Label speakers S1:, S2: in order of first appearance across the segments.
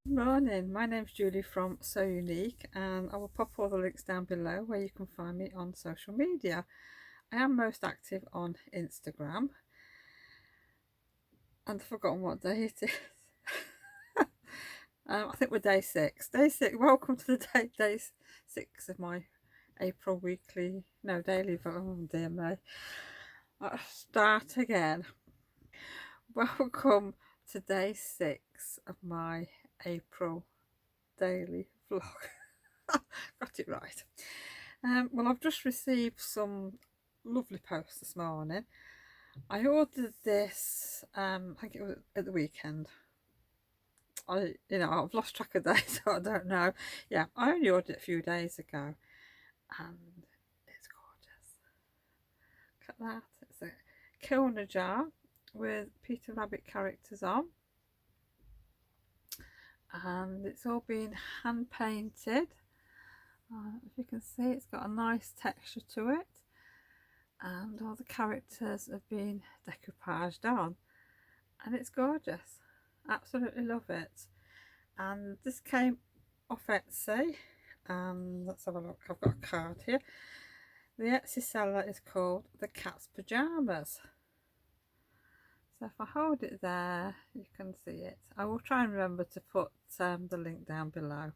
S1: Morning, my name's Julie from So Unique, and I will pop all the links down below where you can find me on social media. I am most active on Instagram, and I've forgotten what day it is. I think we're day six. Day six. Welcome to the day six of my April weekly, no, daily. Oh dear me. I'll start again. Welcome to day six of my April daily vlog. Got it right. Well, I've just received some lovely posts this morning. I ordered this, I think it was at the weekend. I've lost track of days, so I don't know. Yeah, I only ordered it a few days ago, and it's gorgeous. Look at that. It's a Kilner jar with Peter Rabbit characters on, and it's all been hand painted. If you can see, it's got a nice texture to it, and all the characters have been decoupaged on, and it's gorgeous. Absolutely love it. And this came off Etsy, and let's have a look. I've got a card here. The Etsy seller is called The Cat's Pajamas. So if I hold it there, you can see it. I will try and remember to put the link down below,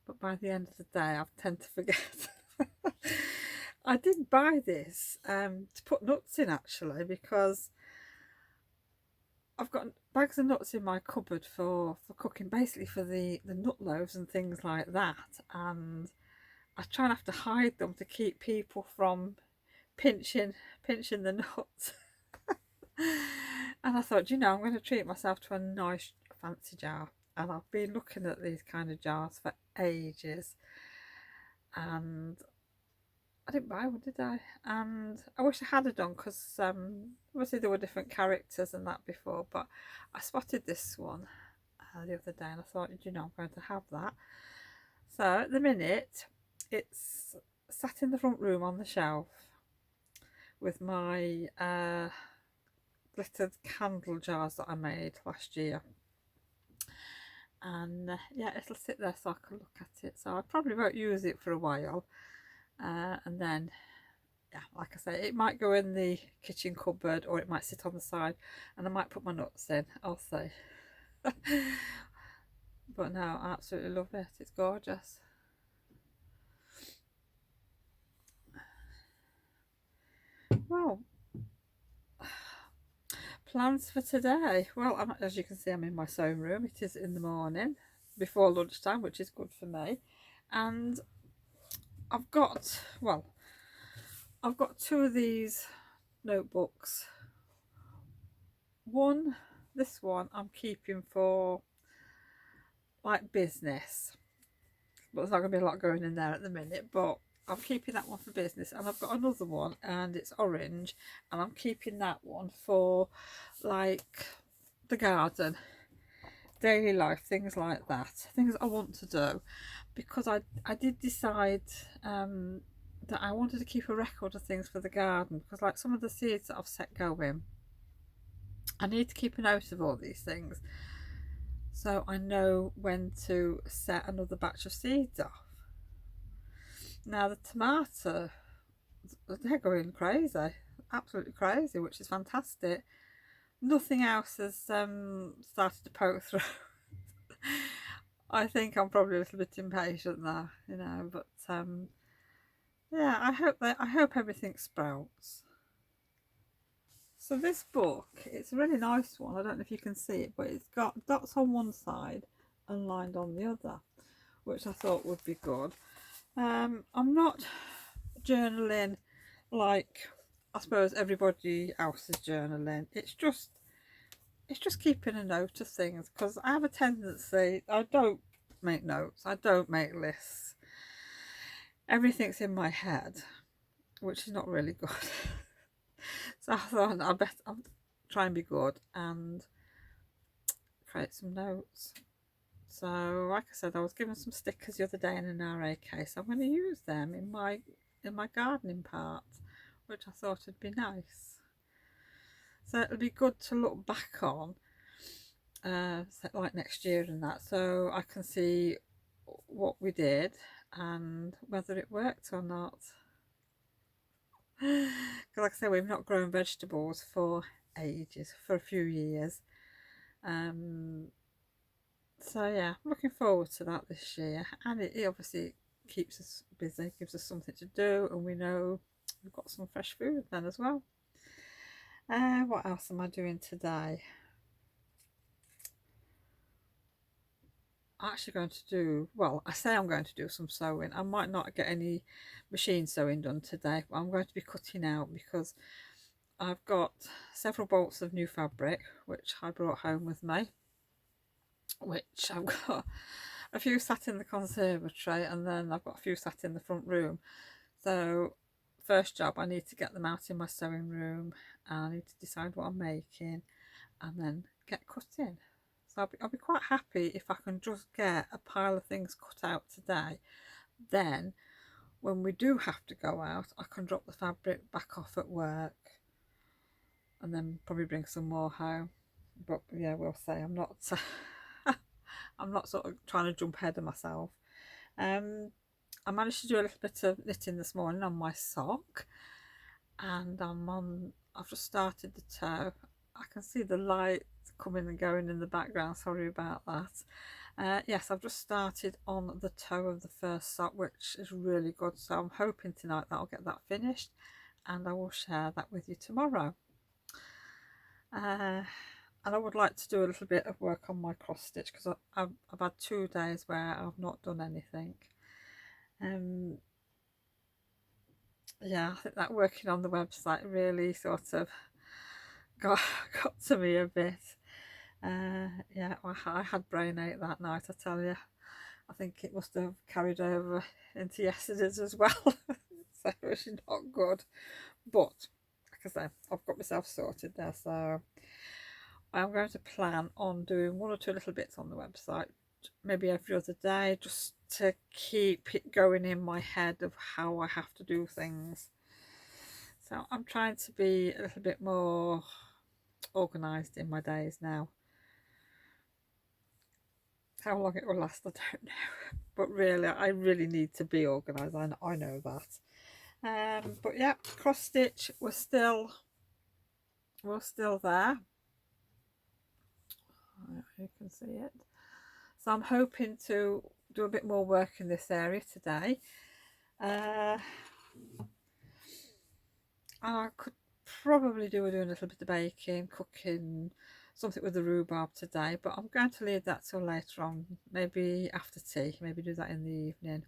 S1: but by the end of the day I tend to forget. I did buy this to put nuts in, actually, because I've got bags of nuts in my cupboard for cooking, basically for the nut loaves and things like that, and I try and have to hide them to keep people from pinching the nuts. And I thought, I'm going to treat myself to a nice fancy jar, and I've been looking at these kind of jars for ages, and I didn't buy one, did I? And I wish I had done, because obviously there were different characters and that before, but I spotted this one the other day, and I thought, I'm going to have that. So at the minute, it's sat in the front room on the shelf with my glittered candle jars that I made last year. And yeah, it'll sit there so I can look at it. So I probably won't use it for a while. And then, yeah, like I say, it might go in the kitchen cupboard, or it might sit on the side, and I might put my nuts in. I'll see. But no, I absolutely love it. It's gorgeous. Well, plans for today. Well, as you can see, I'm in my sewing room. It is in the morning before lunchtime, which is good for me. And I've got two of these notebooks. This one I'm keeping for like business, but there's not going to be a lot going in there at the minute, but I'm keeping that one for business. And I've got another one, and it's orange, and I'm keeping that one for like the garden, daily life, things like that, things I want to do, because I did decide that I wanted to keep a record of things for the garden, because like some of the seeds that I've set going, I need to keep a note of all these things, so I know when to set another batch of seeds off. Now the tomato, they're going crazy, absolutely crazy, which is fantastic. Nothing else has started to poke through. I think I'm probably a little bit impatient there, but yeah, I hope everything sprouts. So this book, it's a really nice one. I don't know if you can see it, but it's got dots on one side and lined on the other, which I thought would be good. I'm not journaling like I suppose everybody else is journaling. It's just keeping a note of things, because I have a tendency, I don't make notes, I don't make lists. Everything's in my head, which is not really good. So I thought I'll try and be good and create some notes. So like I said, I was given some stickers the other day in an RA case. I'm going to use them in my gardening part, which I thought would be nice. So it'll be good to look back on like next year and that, so I can see what we did and whether it worked or not. Because like I say, we've not grown vegetables for ages, for a few years. So yeah, I'm looking forward to that this year, and it obviously keeps us busy, gives us something to do, and we know we've got some fresh food then as well. What else am I doing today? I'm actually going to do, well, I say I'm going to do some sewing. I might not get any machine sewing done today, but I'm going to be cutting out because I've got several bolts of new fabric which I brought home with me, which I've got a few sat in the conservatory, and then I've got a few sat in the front room. So first job, I need to get them out in my sewing room, and I need to decide what I'm making and then get cutting. So I'll be quite happy if I can just get a pile of things cut out today. Then when we do have to go out, I can drop the fabric back off at work and then probably bring some more home. But yeah, we'll say I'm not I'm not sort of trying to jump ahead of myself. I managed to do a little bit of knitting this morning on my sock, and I've just started the toe. I can see the light coming and going in the background, sorry about that. Yes, I've just started on the toe of the first sock, which is really good, so I'm hoping tonight that I'll get that finished and I will share that with you tomorrow. And I would like to do a little bit of work on my cross stitch because I've had 2 days where I've not done anything. Yeah, I think that working on the website really sort of got to me a bit. Yeah, I had brainache that night, I tell you. I think it must have carried over into yesterday's as well. So it's not good. But, like I say, I've got myself sorted there. So I'm going to plan on doing 1 or 2 little bits on the website, maybe every other day, just to keep it going in my head of how I have to do things. So I'm trying to be a little bit more organised in my days now. How long it will last, I don't know. But really, I really need to be organised. I know that. But yeah, cross stitch we're still there. You can see it. So I'm hoping to do a bit more work in this area today. And I could probably do a little bit of baking, cooking, something with the rhubarb today, but I'm going to leave that till later on, maybe after tea, maybe do that in the evening,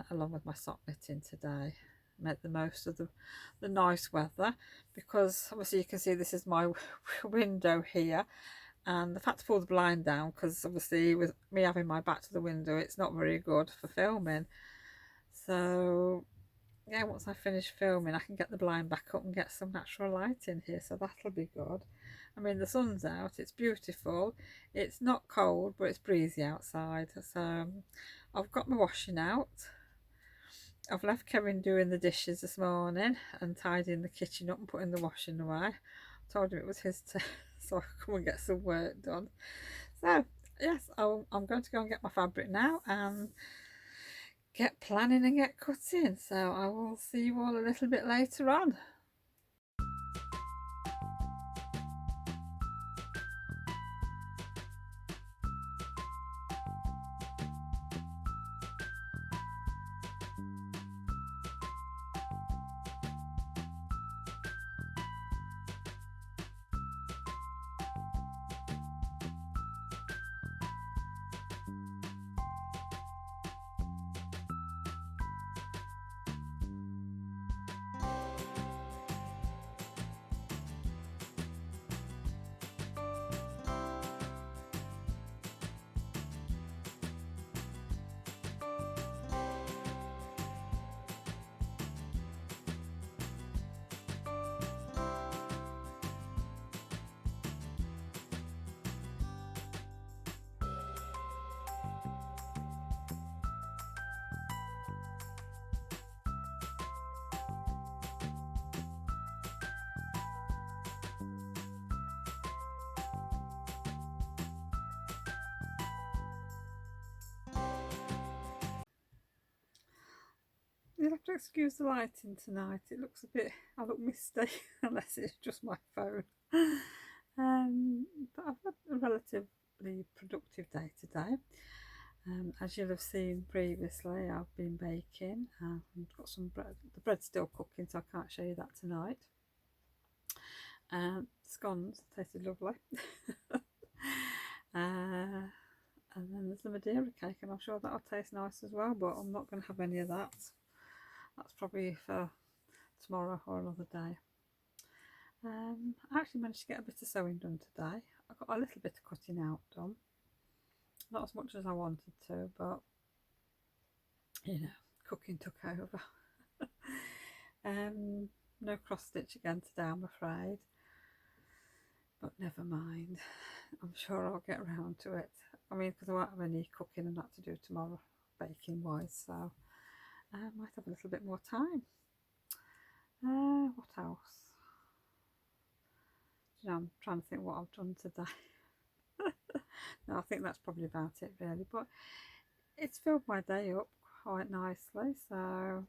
S1: along with my sock knitting today. Make the most of the nice weather, because obviously you can see this is my window here, and I've had to pull the blind down because obviously with me having my back to the window, it's not very good for filming. So yeah, once I finish filming, I can get the blind back up and get some natural light in here, so that'll be good. I mean, the sun's out, it's beautiful, it's not cold, but it's breezy outside. So I've got my washing out. I've left Kevin doing the dishes this morning and tidying the kitchen up and putting the washing away. I told him it was his turn, so I could come and get some work done. So yes, I'm going to go and get my fabric now and get planning and get cutting. So I will see you all a little bit later on. you'll have to excuse the lighting tonight. It looks a bit, I look misty unless it's just my phone. But I've had a relatively productive day today. As you'll have seen previously, I've been baking and got some bread. The bread's still cooking, so I can't show you that tonight. Scones tasted lovely. And then there's the Madeira cake, and I'm sure that'll taste nice as well, but I'm not going to have any of that. That's probably for tomorrow or another day. I actually managed to get a bit of sewing done today. I got a little bit of cutting out done. Not as much as I wanted to, but you know, cooking took over. No cross stitch again today, I'm afraid, but never mind. I'm sure I'll get around to it. I mean, because I won't have any cooking and that to do tomorrow, baking wise, so I might have a little bit more time. What else? You know, I'm trying to think what I've done today. No, I think that's probably about it really, but it's filled my day up quite nicely, so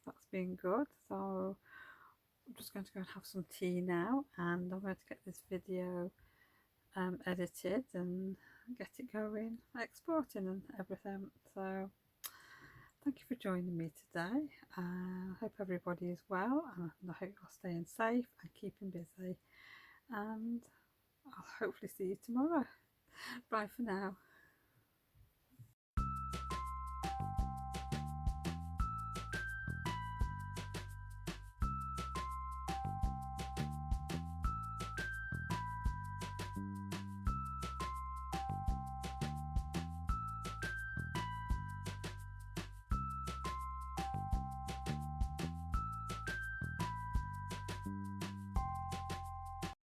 S1: that's been good. So I'm just going to go and have some tea now, and I'm going to get this video edited and get it going, exporting and everything. So thank you for joining me today. I hope everybody is well, and I hope you're staying safe and keeping busy, and I'll hopefully see you tomorrow. Bye for now.